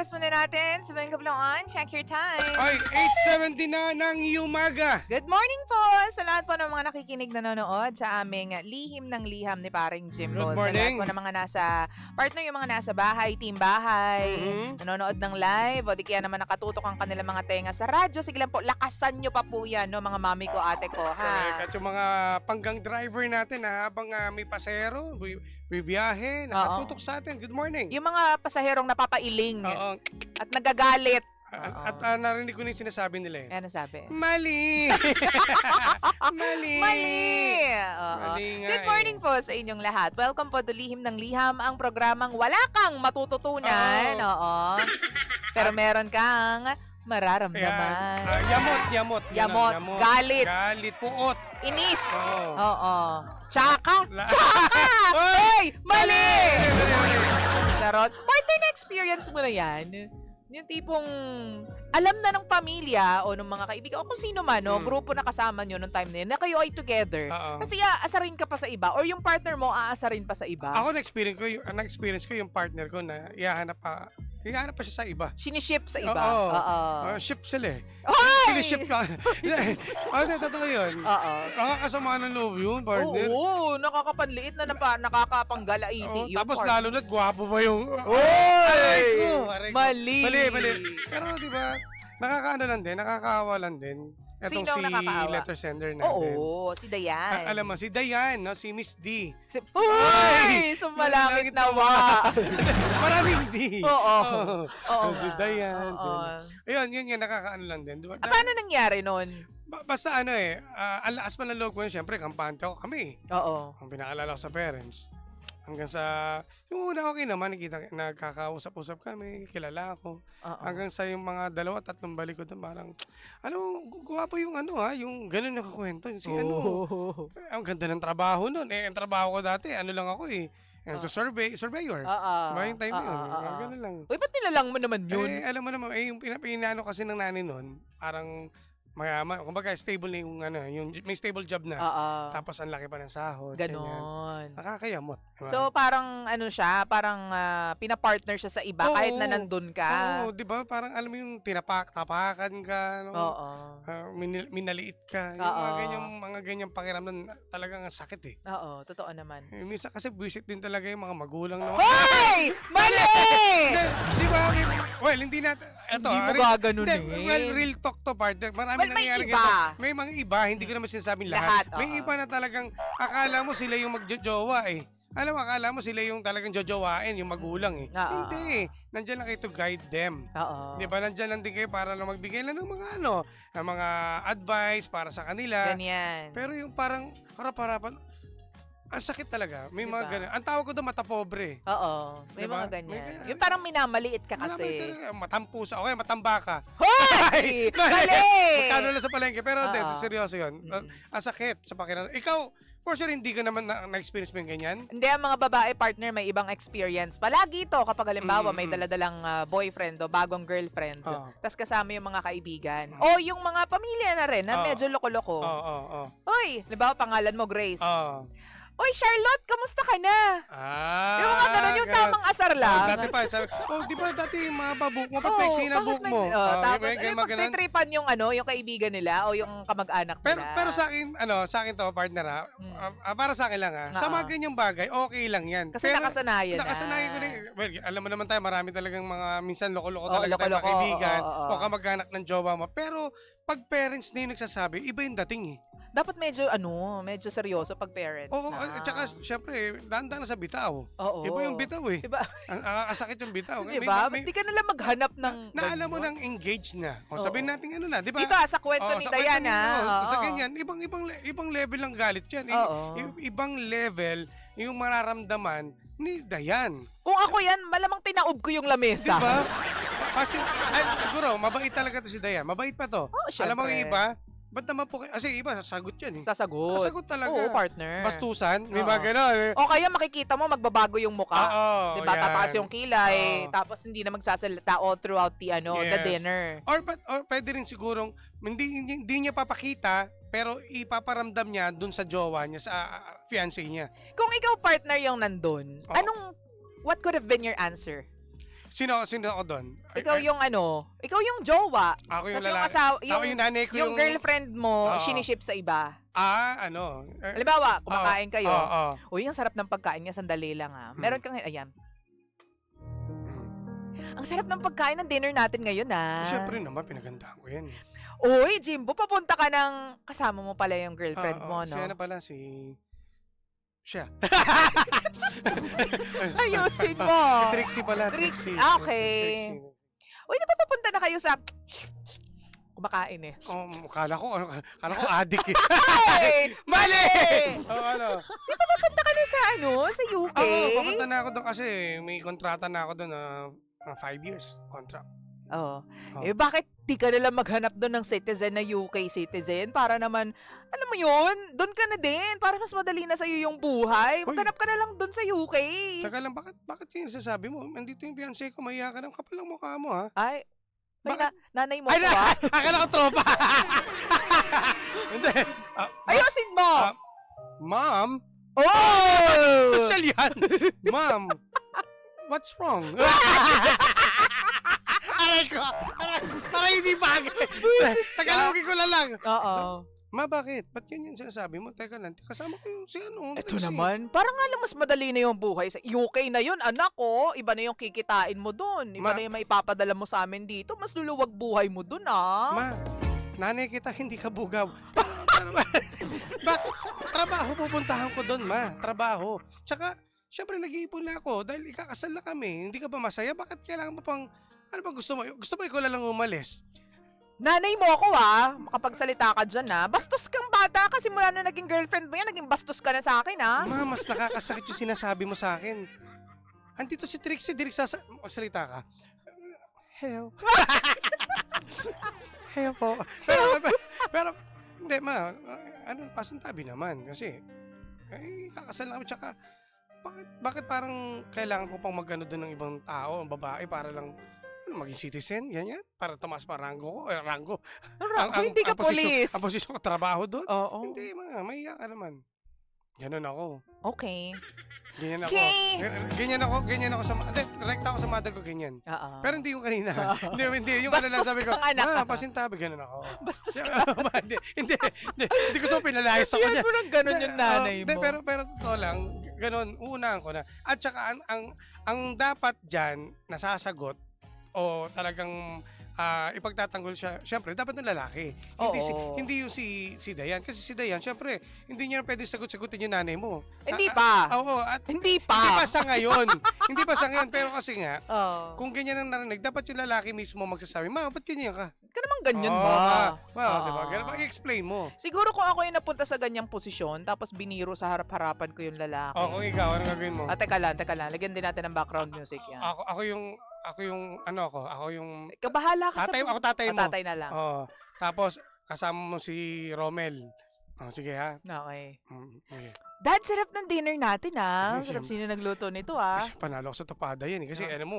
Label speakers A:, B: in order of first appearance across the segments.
A: oras muna natin sa Bangka Blancan. Check your time.
B: Ay, 8:70 na ng umaga.
A: Good morning po sa lahat po ng mga nakikinig nanonood sa aming Lihim ng Liham ni Paring Jimbo.
B: Good
A: Sa lahat
B: morning.
A: po ng mga nasa partner, yung mga nasa bahay, team bahay, nanonood ng live, o di kaya naman nakatutok ang kanilang mga tenga sa radyo. Sige lang po, lakasan nyo pa po yan, no, mga mami ko, ate ko, ha?
B: At yung mga panggang driver natin na habang may pasahero, may biyahe, nakatutok sa atin. Good morning.
A: Yung mga pasaherong napapailing
B: Oo.
A: at nagagalit.
B: At narinig ko na yung sinasabi nila eh.
A: Ano sabi?
B: Mali! Mali!
A: Mali! Oo.
B: Mali nga
A: Good morning po sa inyong lahat. Welcome po to Lihim ng Liham, ang programang wala kang matututunan. Oo. Pero meron kang mararamdaman.
B: Yamot.
A: Yamot, galit.
B: Galit, puot.
A: Inis.
B: Oo.
A: Oo. Tsaka.
B: Hoy!
A: Hey! Mali! Charot. Partner na experience mo na yan. Yung tipong alam na ng pamilya o ng mga kaibigan o kung sino man, no, grupo na kasama nyo nung time na yun, na kayo ay together. Kasi aasarin ka pa sa iba or yung partner mo aasarin pa sa iba.
B: Ako na-experience ko yung partner ko na ihahanap pa siya sa iba.
A: Siniship sa iba.
B: Oo. Ship sila eh.
A: Hoy!
B: Siniship ka. Totoo yun.
A: Oo.
B: Nakakasama ng loob yun, partner.
A: Oo, nakakapanliit na nakakapanggalaiti.
B: Tapos lalo na't gwapo pa yung...
A: Oy!
B: Aray ko.
A: Mali.
B: Pero di ba, nakakaano lang din, nakakaawa lang din. Etong
A: Sino ang
B: si
A: nakakaawa?
B: letter sender natin.
A: Oo, si Dayan.
B: Alam mo, si Dayan, no? Si Miss D.
A: Uy! Sumalangit nawa.
B: Maraming D.
A: Oo. Oo
B: Si
A: nga.
B: Dayan.
A: Oo.
B: Ayun, yun, nakakaano lang din. Diba?
A: Paano nangyari nun?
B: Basta ano ang lakas pa ng loob ko yun, syempre, kampante ako kami.
A: Oo.
B: Ang pinakalala ko sa parents. Hanggang sa, yung una okay naman, nagkakausap-usap kami, kilala ako. Hanggang sa yung mga 2-3 balik ko doon, parang, guwapo yung yung ganun na kakwento. Ang ganda ng trabaho nun. Ang trabaho ko dati, lang ako surveyor. Diba yung time na yun? Ganun lang.
A: Uy, ba't nilalang mo naman yun?
B: Alam mo naman, yung pinapinano kasi ng nanay nun, parang, mayaman, kumbaga stable na yung may stable job na. Tapos ang laki pa ng sahod.
A: Ganon.
B: Ganyan. Nakakayamot. Diba?
A: So parang parang pinapartner siya sa iba kahit na nandun ka.
B: Oo, di ba? Parang alam mo yung tapakan ka, no?
A: Oo.
B: Minaliit ka. Yung mga ganyang pakiramdam talagang sakit eh.
A: Oo, totoo naman.
B: Minsan kasi buwisit din talaga yung mga magulang na.
A: Hoy! Mali!
B: Di ba? Well, hindi natin.
A: Hindi mo gaganon eh.
B: Well, real talk to, partner. Marami
A: Well, may
B: nangyayari
A: iba.
B: ganito. May mga iba, hindi ko naman sinasabing lahat.
A: Lahat,
B: May iba na talagang akala mo sila yung magjojowa eh. Alam mo, akala mo sila yung talagang jojowain, yung magulang eh. Hindi eh. Nandyan lang kayo to guide them.
A: Oo.
B: Di ba? Nandyan lang din kayo para lang magbigay lang ng mga ng mga advice para sa kanila.
A: Ganyan.
B: Pero yung parang harap-harapan, ang sakit talaga. May
A: Diba?
B: mga ganun. Ang tawag ko doon, mata pobre.
A: Oo. May
B: Diba?
A: mga ganyan.
B: May
A: Yung parang minamaliit ka
B: Wala
A: kasi.
B: ba talaga, matampusa. Okay, matamba ka.
A: Hoy! Mali!
B: Magkano lang sa palengke. Pero seryoso yun.
A: Mm-mm.
B: Ang sakit sa pakiramdam. Ikaw, for sure, hindi ka naman na-experience mo yung ganyan?
A: Hindi, ang mga babae partner may ibang experience. Palagi to kapag halimbawa may daladalang boyfriend o bagong girlfriend. Tapos kasama yung mga kaibigan. O yung mga pamilya na rin na medyo loko-loko.
B: Oo.
A: Uy, halimbawa pangalan mo Grace.
B: Oo.
A: Uy, Charlotte, kamusta ka na? Yung mga ganun, yung tamang asar lang.
B: Dati pa, sabi, di ba dati yung mga book mo, ba't flexing na book mo?
A: Tapos, pagtitripan yung yung kaibigan nila o yung kamag-anak nila.
B: Pero sa akin to, partner para sa akin lang sa mga ganyang bagay, okay lang yan.
A: Kasi nakasanayan na.
B: Nakasanayan ko na. Well, alam mo naman tayo, marami talagang mga minsan loko-loko talaga tayo mga kaibigan o kamag-anak ng jowa mo. Pero pag parents na yung nagsasabi, iba yung dating eh.
A: Dapat medyo seryoso pag parents
B: Oo,
A: na.
B: at saka, syempre, dahan-dahan sa bitaw.
A: Oo.
B: Iba yung bitaw eh.
A: Diba?
B: Ang sakit yung bitaw.
A: Diba? Hindi ka nalang maghanap ng...
B: Alam mo nang engaged na. O sabihin natin na, di ba?
A: Diba, sa kwento ni Diana.
B: Sa ganyan, ibang level ng galit yan. Ibang level yung mararamdaman ni Dayan.
A: Kung ako yan, malamang tinaob ko yung lamesa.
B: Diba? Kasi, siguro, mabait talaga to si Dayan. Mabait pa to. Alam mo yung iba, ba't naman po kasi iba, sasagot yan eh.
A: Sasagot.
B: Sasagot talaga.
A: Oo, partner.
B: Bastusan, may mga gano'n.
A: O kaya makikita mo, magbabago yung muka.
B: Oo,
A: diba?
B: yan.
A: Tataas yung kilay, tapos hindi na magsasalita all throughout the dinner.
B: Or pwede rin sigurong, hindi niya papakita, pero ipaparamdam niya dun sa jowa niya, sa fiancé niya.
A: Kung ikaw partner yung nandun, what could have been your answer?
B: Sino ako doon?
A: Ikaw yung ikaw yung jowa.
B: Ako yung
A: Tas yung
B: lalaki.
A: asawa,
B: Ako yung nanay ko
A: yung girlfriend mo,
B: Oo.
A: siniship sa iba.
B: Oo,
A: Halimbawa, kumakain kayo.
B: oo.
A: Uy, ang sarap ng pagkain niya, sandali lang Meron kang, ayan. Ang sarap ng pagkain ng dinner natin ngayon
B: Siyempre naman, pinagandaan ko yan.
A: Uy, Jimbo, papunta ka ng kasama mo pala yung girlfriend mo, no?
B: Siya na pala, siya.
A: Ayusin mo.
B: Si Trixie pala.
A: Trixie,
B: Trixie.
A: okay.
B: Trixie.
A: Uy, napapapunta na kayo sa kumakain
B: Kala ko addict eh.
A: Hey!
B: Mali!
A: Di ba papunta ka na sa sa UK?
B: Oo, papunta na ako doon kasi may kontrata na ako doon 5 years contract.
A: Oo.
B: Oh.
A: Bakit di ka nalang maghanap doon ng citizen na UK citizen para naman, alam mo yun, doon ka na din para mas madali na sa'yo yung buhay. Maghanap ka na lang doon sa UK.
B: Saka lang, bakit yung sasabi mo? Nandito yung fiancé ko, mahiya ka ng kapal ng mukha mo ha?
A: Ay, nanay mo
B: Ay,
A: ko
B: akala ko tropa. Hindi.
A: Ayusin mo!
B: Ma'am?
A: Oh!
B: Social yan. Ma'am, what's wrong? Aray ko! Para hindi bagay. Tagalogin ko na lang.
A: Oo.
B: Ma, bakit? Ba't ganyan sinasabi mo? Teka lang, kasama ko yung
A: Ito
B: Trixie.
A: naman, parang nga lang mas madali na yung buhay. Sa UK na yun, anak ko. Iba na yung kikitain mo dun. Iba na yung maipapadala mo sa amin dito. Mas luluwag buhay mo dun,
B: Ma, nanay kita, hindi ka bugaw. Bakit? Trabaho pupuntahan ko doon, ma. Trabaho. Tsaka, syempre nag-iipon na ako dahil ikakasal na kami. Hindi ka ba masaya? Bakit kailangan mo pang, ano ba gusto mo? Gusto mo ikaw na lang umalis?
A: Nanay mo ako makapagsalita ka dyan Bastos kang bata kasi mula na naging girlfriend mo yan, naging bastos ka na sa akin
B: Ma, mas nakakasakit yung sinasabi mo sa akin. Andito si Trixie, magsalita ka. Hello. Hello po. Pero hindi ma, pasintabi naman kasi kakasal na kami tsaka bakit parang kailangan ko pang magano doon ng ibang tao, babae para lang maging citizen, ganyan, para tumaas pa rango ko,
A: Hindi ka police.
B: Ang posisyon ko, trabaho doon.
A: Oo.
B: Hindi ma, mahiya ka naman. Ganun ako.
A: Okay.
B: Ganyan ako.
A: Okay.
B: Ganyan ako sa rekta ako sa mother ko, ganyan.
A: Oo.
B: Pero hindi yung kanina. hindi yung
A: Bastos
B: lang sabi ko.
A: kang anak.
B: Pasintabi, ganun ako.
A: Bastos ka.
B: Hindi ko so pinalayas ako niya.
A: Yan mo lang ganun yung nanay mo.
B: Pero totoo lang, ganun, uunahan ko na. At saka, ang dapat dyan, nasasagot, o talagang ipagtatanggol siya, syempre, dapat ng lalaki. Hindi yung si Dayan. Kasi si Dayan, syempre, hindi niya pwede sagot-sagutin yung nanay mo.
A: Hindi pa.
B: Oo.
A: Hindi pa.
B: Hindi pa sa ngayon. Hindi pa sa ngayon. Pero kasi nga,
A: Oh.
B: kung ganyan ang narinig, dapat yung lalaki mismo magsasabi, ma, ba't ganyan ka?
A: Ka naman ganyan ba?
B: Diba? Ganun, i-explain mo.
A: Siguro kung ako yung napunta sa ganyang posisyon, tapos biniro sa harap-harapan ko yung lalaki.
B: Kung ikaw, ano gagawin mo?
A: Teka lang. Lagyan din natin ng background music yan.
B: Ako yung
A: Ikaw bahala ka
B: tatay, ako tatay mo.
A: Tatay na lang.
B: Tapos, kasama mo si Romel. Sige ha.
A: Okay.
B: Okay.
A: Dad, sarap ng dinner natin Sarap
B: Siyempre.
A: sino nagluto nito
B: Kasi panalo ako sa tapada yan Kasi ano mo,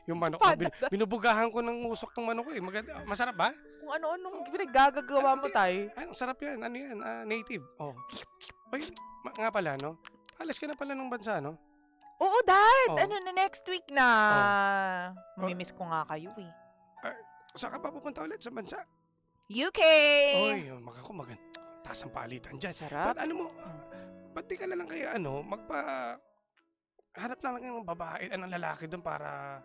B: yung manok,
A: Tapada?
B: binubugahan ko ng usok ng manok ko Masarap ba?
A: Kung ano-anong pinaggagawa mo tay.
B: Ang sarap yan. Ano yan? Native. Oy, nga pala, no? Alas ka na pala ng bansa, no?
A: Oo, Dad.
B: Oh.
A: Ano na next week na? Mamimiss ko nga kayo
B: Saan ka pa pupunta ulit sa bansa?
A: UK!
B: Oy, taas ang palitan dyan.
A: Sarap.
B: Ba't ba't di ka na lang kaya harap na lang ng babae, lalaki doon para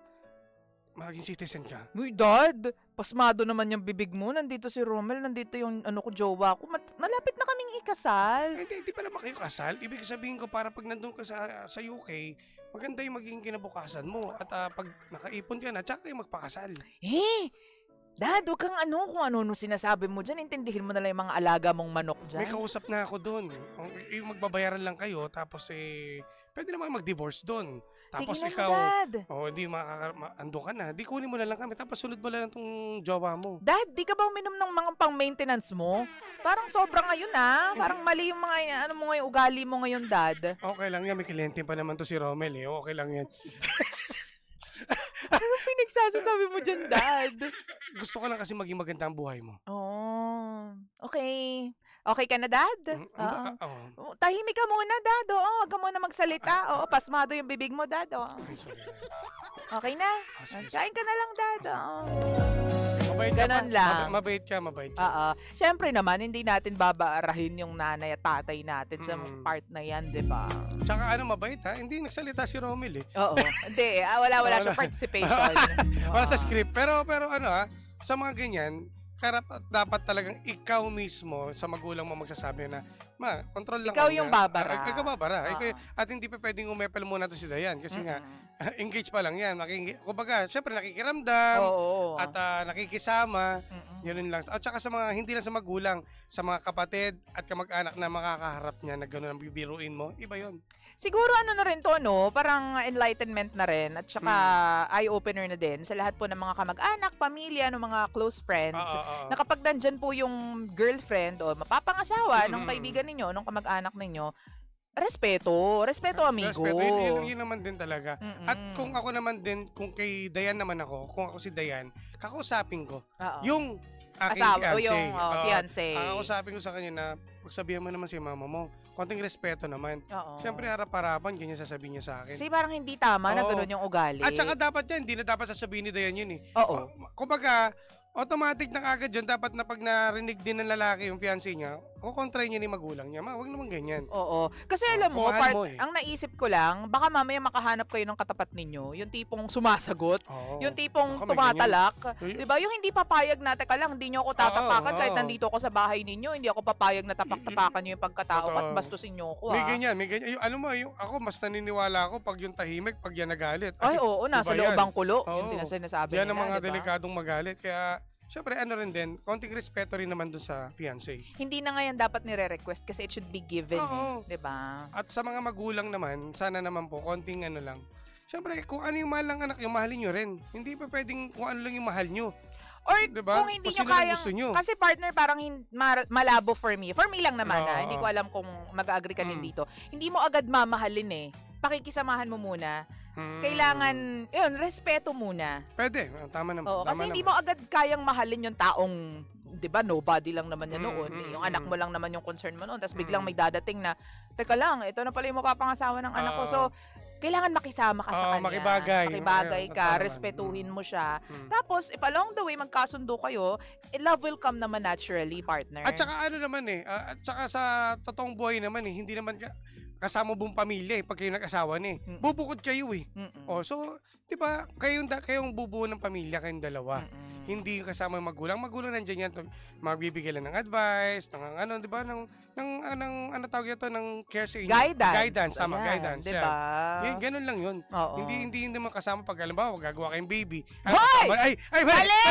B: maging citizen ka?
A: Uy, Dad, pasmado naman yung bibig mo. Nandito si Romel, nandito yung jowa ko. Malapit na kaming ikasal.
B: Hindi pa naman kayo kasal. Ibig sabihin ko para pag nandun ka sa UK, maganda yung magiging kinabukasan mo. At pag nakaipon ka na, tsaka kayo magpakasal.
A: Dad, huwag kang kung ano sinasabi mo dyan. Intindihin mo na lang yung mga alaga mong manok dyan.
B: May kausap na ako doon. Yung magbabayaran lang kayo, tapos pwede naman mag-divorce doon. Tapos
A: Tigilan
B: ikaw,
A: mo, Dad.
B: hindi ando ka na. Di kunin mo na lang kami, tapos sunod mo na lang tong jowa mo.
A: Dad, di ka ba uminom ng mga pang-maintenance mo? Parang sobra ngayon Parang mali yung mga ugali mo ngayon, Dad.
B: Okay lang yan, may kliyente pa naman to si Romel Okay lang yan.
A: Ano pinagsasasabi mo dyan, Dad?
B: Gusto ko lang kasi maging maganda ang buhay mo.
A: Okay. Okay ka na, Dad? Tahimik ka muna, Dad. Oo, huwag ka muna magsalita. Oo, pasmado yung bibig mo, Dad. Oo.
B: Ay, sorry.
A: Okay na?
B: Sige.
A: Kain ka na lang, Dad. Oo.
B: Mabait ka
A: Ganon
B: pa.
A: lang.
B: Mabait ka, mabait ka.
A: Oo. Siyempre naman, hindi natin babaarahin yung nanay at tatay natin sa part na yan, di ba?
B: Tsaka mabait ha, hindi nagsalita si Romel eh.
A: Oo. Hindi, wala siya participation.
B: Wala sa script. Pero sa mga ganyan, dapat talagang ikaw mismo sa magulang mo magsasabi na, control lang.
A: Ikaw
B: ako
A: yung
B: na."
A: babara.
B: Ikaw babara.
A: Oo.
B: At hindi pa pwedeng umepal muna to si Dayan kasi nga, engage pa lang yan. Kumbaga, syempre nakikiramdam
A: Oo.
B: at nakikisama.
A: Mm-mm.
B: Yun lang. At saka sa mga, hindi lang sa magulang, sa mga kapatid at kamag-anak na makakaharap niya na gano'n ang bibiruin mo, iba yun.
A: Siguro ano na rin to, no? Parang enlightenment na rin at saka eye-opener na din sa lahat po ng mga kamag-anak, pamilya, ng mga close friends. Na kapag nandyan po yung girlfriend o mapapangasawa ng kaibigan ninyo, ng kamag-anak ninyo, respeto, amigo.
B: Respeto, yun naman din talaga.
A: Mm-mm.
B: At kung ako naman din, kung kay Dayan naman ako, kung ako si Dayan, kakausapin ko
A: Oo.
B: yung aking
A: Asawa o
B: fiancé.
A: yung fiancé.
B: Kakausapin ko sa kanya na, pagsabihan mo naman si mama mo, konting respeto naman.
A: Oo.
B: Siyempre, harap-harapan, ganyan sasabihin niya sa akin.
A: Kasi parang hindi tama na
B: Oo.
A: ganun yung ugali.
B: At saka dapat yan, hindi na dapat sasabihin ni Dayan yun eh.
A: Oo.
B: Kumbaga, automatic na agad yun. Dapat na pag narinig din ng lalaki yung fiancé niya, kukontray niya ni magulang niya. Wag naman ganyan.
A: Oo. Kasi alam mo,
B: Kumahal mo eh.
A: ang naisip ko lang, baka mamaya makahanap kayo ng katapat ninyo, yung tipong sumasagot,
B: Oo.
A: yung tipong
B: Baka may
A: tumatalak.
B: ganyan.
A: 'Di ba? Yung hindi papayag na, teka lang, hindi nyo ako tatapakan
B: Oo,
A: kahit
B: oo.
A: nandito ako sa bahay ninyo, hindi ako papayag na tapak-tapakan nyo yung pagkatao
B: Totoo.
A: at bastusin nyo ako.
B: May ganyan. Yung, ako, mas naniniwala ako pag yung tahimik, pag yan nagalit.
A: Ay, oo, nasa
B: iba yan.
A: loob ang kulo.
B: Oo.
A: Yung sinasabi
B: Yan
A: nila,
B: ang mga
A: diba?
B: delikadong magalit. Kaya, syempre, rin din, konting respeto rin naman dun sa fiancé.
A: Hindi na ngayon dapat nire-request kasi it should be given.
B: Oo.
A: 'Di ba?
B: At sa mga magulang naman, sana naman po, konting lang. Syempre, kung ano yung mahal ng anak yung mahalin nyo rin. Hindi pa pwedeng kung ano lang yung mahal nyo.
A: Or
B: Diba?
A: kung hindi
B: Kung
A: nyo
B: sino lang
A: kayang,
B: gusto nyo.
A: kasi partner parang malabo for me. For me lang naman
B: Oo.
A: hindi ko alam kung mag-agree ka din dito. Hindi mo agad mamahalin eh. Pakikisamahan mo muna. Kailangan, yun, respeto muna.
B: Pwede, tama naman.
A: Oo,
B: tama
A: kasi hindi
B: naman.
A: mo agad kayang mahalin yung taong, 'di ba, nobody lang naman yan noon.
B: Mm,
A: Yung anak mo lang naman yung concern mo noon. Tapos biglang may dadating na, teka lang, ito na pala yung mapapangasawa ng anak ko. So, kailangan makisama ka sa
B: Oo,
A: kanya.
B: makibagay.
A: Makibagay
B: Ayun,
A: ka,
B: tama naman.
A: respetuhin mo siya.
B: Mm.
A: Tapos, if along the way magkasundo kayo, love will come naman naturally, partner.
B: At saka naman at saka sa totoong buhay naman hindi naman kasama buong pamilya pag kayo nag-asawa bubukod kayo
A: Mm-mm.
B: so, 'di ba, kayong bubuo ng pamilya, kayong dalawa.
A: Mm-mm.
B: Hindi yung kasama yung magulang. Magulang nandiyan yan, magbibigay lang ng advice, ng 'di ba, ng ano tawag ito, ng care sa inyo.
A: Guidance.
B: Tama,
A: Ayan,
B: guidance.
A: diba?
B: Yan, ganun lang yun.
A: Oo.
B: Hindi naman kasama pag halimbawa gagawa kayong baby.
A: Hoy!
B: Mali!
A: Mali!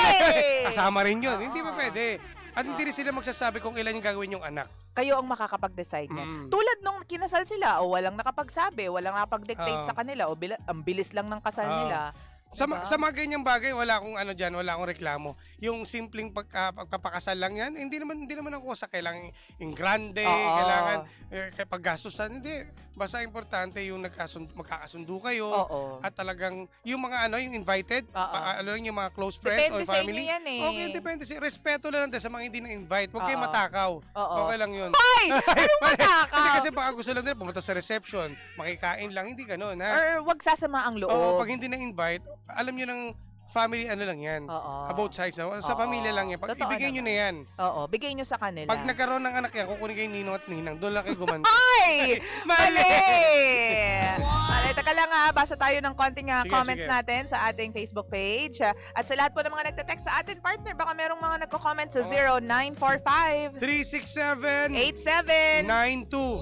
B: Kasama rin yun.
A: Oo.
B: Hindi pa pwede. At hindi rin sila magsasabi kung ilan yung gagawin yung anak.
A: Kayo ang makakapag-decide
B: Mm.
A: niyan. Tulad nung kinasal sila, o walang nakapagsabi, walang nakapag-dictate
B: Oo.
A: sa kanila, o ang bilis lang ng kasal
B: Oo.
A: nila.
B: Sa
A: Diba?
B: mga ganyang bagay, wala akong wala akong reklamo. Yung simpleng pagpapakasal lang yan, hindi naman ako sa kailangan yung grande,
A: Oo.
B: kailangan paggastusan, hindi. Basta importante yung magkakasundo kayo
A: Oo.
B: at talagang yung mga yung invited,
A: Oo.
B: yung mga close friends
A: Depende
B: or
A: sa
B: family.
A: inyo yan eh.
B: Okay, depende. Respeto lang din sa mga hindi na-invite. Huwag kayo
A: Oo.
B: matakaw.
A: Oo.
B: Okay lang yun.
A: Hoy! Anong matakaw?
B: Hindi kasi baka gusto lang din pumunta sa reception, makikain lang, hindi gano'n ha.
A: Or wag sasama ang loob.
B: Oo, pag hindi na-invite, alam nyo ng family lang yan.
A: Oo.
B: Both sides. Sa
A: Oo.
B: pamilya lang yan. Pag
A: Totoo
B: ibigay nyo na yan.
A: Oo, bigay nyo sa kanila.
B: Pag nagkaroon ng anak yan, kukunin kayo ninong at ninang, doon lang kayo gumanda.
A: Ay!
B: Mali!
A: Mali! Taka lang basa tayo ng konting
B: Sige,
A: comments
B: sige.
A: natin sa ating Facebook page. At sa lahat po ng mga nagte-text sa atin, partner, baka merong mga nagko-comment sa 0945
B: 367
A: 87
B: 92.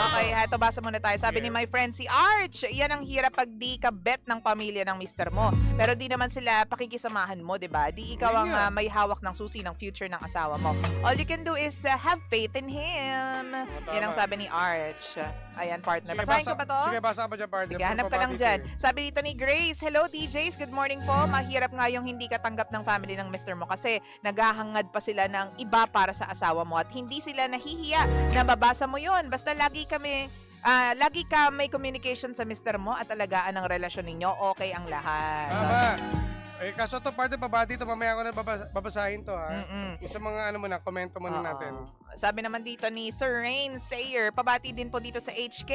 A: Okay, eto basa muna tayo. Sabi ni my friend si Arch, yan ang hirap pag di ka bet ng pamilya ng mister mo. Pero di naman sila pakikisamahan mo, 'di ba? Di ikaw ang
B: Yeah.
A: may hawak ng susi ng future ng asawa mo. All you can do is have faith in him.
B: tama.
A: Yan ang sabi ni Arch. Ayan, partner.
B: Sige,
A: Basahin ko ba to?
B: Sige, basa ka pa dyan, partner.
A: Sige, hanap ka lang dyan. Sabi dito ni Grace, hello DJs, good morning po. Mahirap nga yung hindi ka tanggap ng family ng mister mo kasi naghahangad pa sila ng iba para sa asawa mo at hindi sila nahihiya na mabasa mo yun. Basta lagi ka may communication sa mister mo at alagaan ang relasyon ninyo, okay ang lahat.
B: Tama. Kaso to, partner, babati to. Mamaya ko na babasahin to, ha.
A: Mm-mm.
B: Yung sa mga komento muna
A: Oo.
B: natin.
A: Sabi naman dito ni Sir Rain Sayer, pabati din po dito sa HK.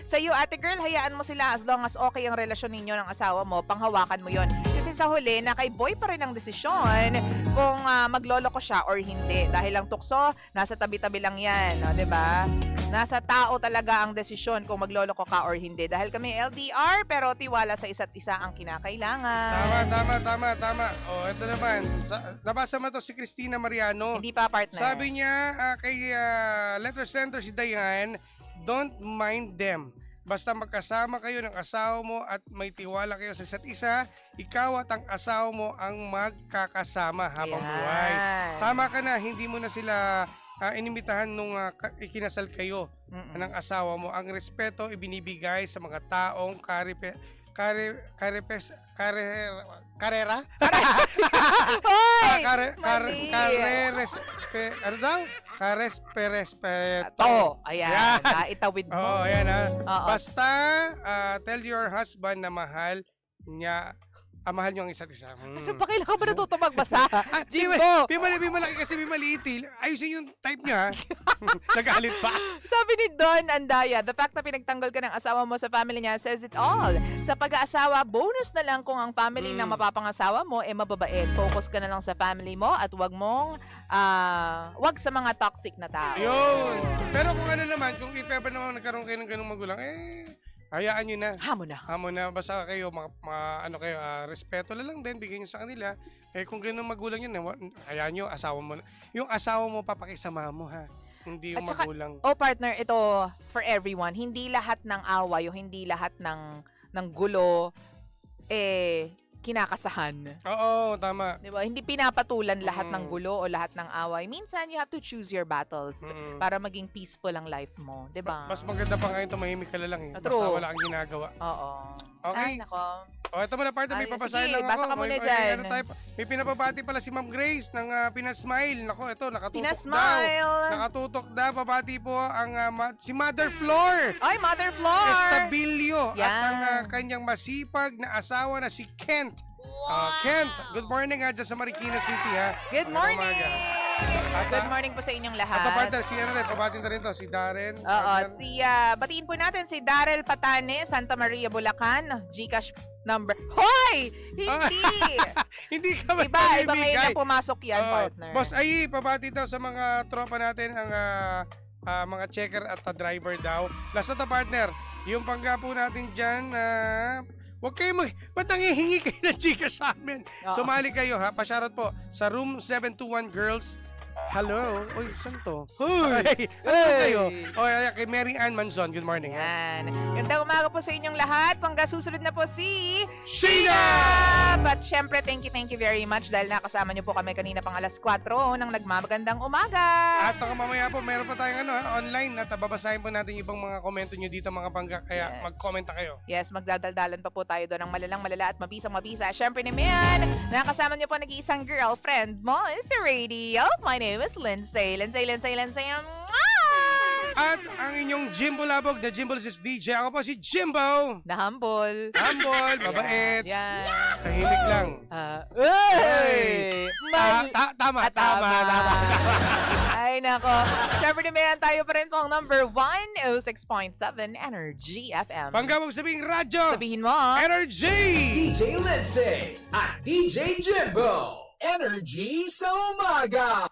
A: Sa iyo, ate girl, hayaan mo sila as long as okay ang relasyon ninyo ng asawa mo, panghawakan mo yon. Kasi sa huli, na kay boy pa rin ang desisyon kung maglolo ko siya or hindi. Dahil ang tukso, nasa tabi-tabi lang yan. No, diba? Nasa tao talaga ang desisyon kung maglolo ko ka or hindi. Dahil kami LDR, pero tiwala sa isa't isa ang kinakailangan.
B: Tama. O, ito naman. Nabasa mo to si Christina Mariano.
A: Hindi pa, partner.
B: Sabi niya kay letter sender si Dayan, don't mind them. Basta magkasama kayo ng asawa mo at may tiwala kayo sa isa't isa, ikaw at ang asawa mo ang magkakasama habang buhay. Tama ka na, hindi mo na sila inimbitahan nung ikinasal kayo ng asawa mo. Ang respeto ibinibigay sa mga taong karera?
A: Hoy!
B: Ano daw? Karesperespeto.
A: Ayan. Itawid mo.
B: Oo, ayan ha.
A: Oo.
B: Basta, tell your husband na mahal niya, mahal niyo ang isa't isa.
A: Pakailan ka ba natuto magbasa? Jimbo!
B: May malaki kasi may maliit. Ayusin yung type niya ha. Nagalit pa.
A: Sabi ni Don Andaya, the fact na pinagtanggol ka ng asawa mo sa family niya says it all. Sa pag-aasawa, bonus na lang kung ang family ng mapapangasawa mo mababait. Focus ka na lang sa family mo at wag wag sa mga toxic na tao.
B: Yun. Pero kung ano naman, kung if ever naman nagkaroon kayo ng ganung magulang, hayaan nyo na. Hamon na. Basta kayo, respeto na lang din, bigyan nyo sa kanila. Kung ganun magulang yun, hayaan nyo, asawa mo na. Yung asawa mo, papakisama mo ha. Hindi yung magulang.
A: Partner, ito for everyone. Hindi lahat ng away o hindi lahat ng gulo, kinakasahan.
B: Oo, tama.
A: Diba? Hindi pinapatulan lahat ng gulo o lahat ng away. Minsan, you have to choose your battles para maging peaceful ang life mo. Diba?
B: Mas maganda pa ngayon, tumahimik ka na lang eh.
A: True.
B: Basta wala ang ginagawa.
A: Oo.
B: Okay.
A: Ay, nako.
B: Ito muna, partner, may papasahin lang ako.
A: Basa ka muna dyan.
B: May pinapabati pala si Ma'am Grace ng Pinasmile. Nako, ito, nakatutok
A: Pinasmile.
B: daw. Nakatutok daw. Pabati po ang si Mother Flor.
A: Ay, Mother Flor.
B: Estabilio.
A: Yan.
B: At ang kanyang masipag na asawa na si Kent. Kent, good morning dyan sa Marikina City ha.
A: Good morning. Good morning po sa inyong lahat.
B: At partner, si pabatin na rin to, si Darren.
A: Oo, batiin po natin si Darrell Patane, Santa Maria, Bulacan, GCash number. Hoy! Hindi!
B: Hindi ka ba
A: Iba ngayon na pumasok yan, partner.
B: Boss, pabati daw sa mga tropa natin ang mga checker at driver daw. Last na to, partner, yung pangga po natin dyan, huwag kayo ba't nangihingi kayo ng Gcash sa amin? Sumali kayo ha, pa-shoutout po sa Room 721 Girls. Hello? Uy, saan to? Hoy! Ano kayo? Kay Mary Ann Manzon, good morning.
A: Yan. Gandang umaga po sa inyong lahat. Pangga susunod na po si
B: Sheena!
A: But syempre, thank you very much dahil nakasama niyo po kami kanina pang alas 4 ng nagmamagandang umaga.
B: At mamaya po, meron pa tayong online at babasahin po natin yung ibang mga komento nyo dito mga pangga. Kaya mag-comment na kayo.
A: Yes, magdadaldalan pa po tayo doon ng malala at mabisang-mabisa. Syempre naman, nakasama niyo po nag-iisang girlfriend mo sa radio. My name is Lindsay.
B: At ang inyong Jimbo Labog na Jimbo is DJ. Ako po si Jimbo.
A: Na humble.
B: Humble, mabait.
A: Yan.
B: Tahimik lang. Tama.
A: Ay, nako. Siyempre naman tayo pa rin po ang number 106.7 Energy FM.
B: Panggawag sabihing radyo.
A: Sabihin mo.
B: Energy!
C: DJ Lindsay at DJ Jimbo. Energy sa umaga.